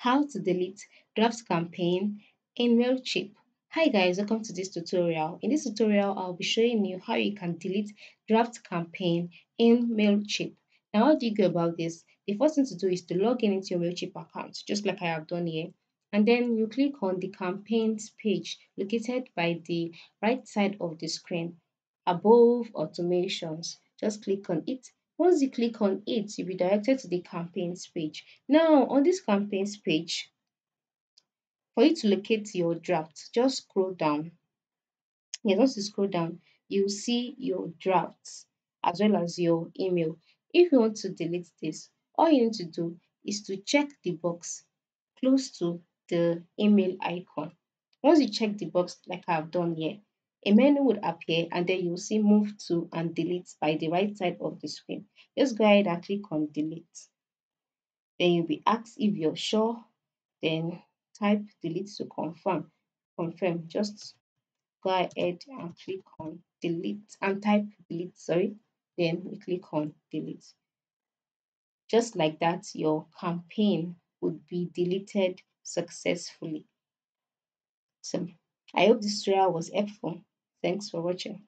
How to delete draft campaign in MailChimp. Hi guys, welcome to this tutorial. In this tutorial, I'll be showing you how you can delete draft campaign in MailChimp. Now, how do you go about this? The first thing to do is to log in into your MailChimp account, just like I have done here. And then you click on the campaigns page located by the right side of the screen above automations. Just click on it. Once you click on it, you'll be directed to the campaigns page. Now, on this campaigns page, for you to locate your draft, just scroll down. Yes, once you scroll down, you'll see your drafts as well as your email. If you want to delete this, all you need to do is to check the box close to the email icon. Once you check the box like I've done here, a menu would appear and then you'll see move to and delete by the right side of the screen. Just go ahead and click on delete. Then you'll be asked if you're sure, then type delete to confirm. Confirm. Just go ahead and click on delete and type delete, sorry. Then we click on delete. Just like that, your campaign would be deleted successfully. So I hope this tutorial was helpful. Thanks for watching.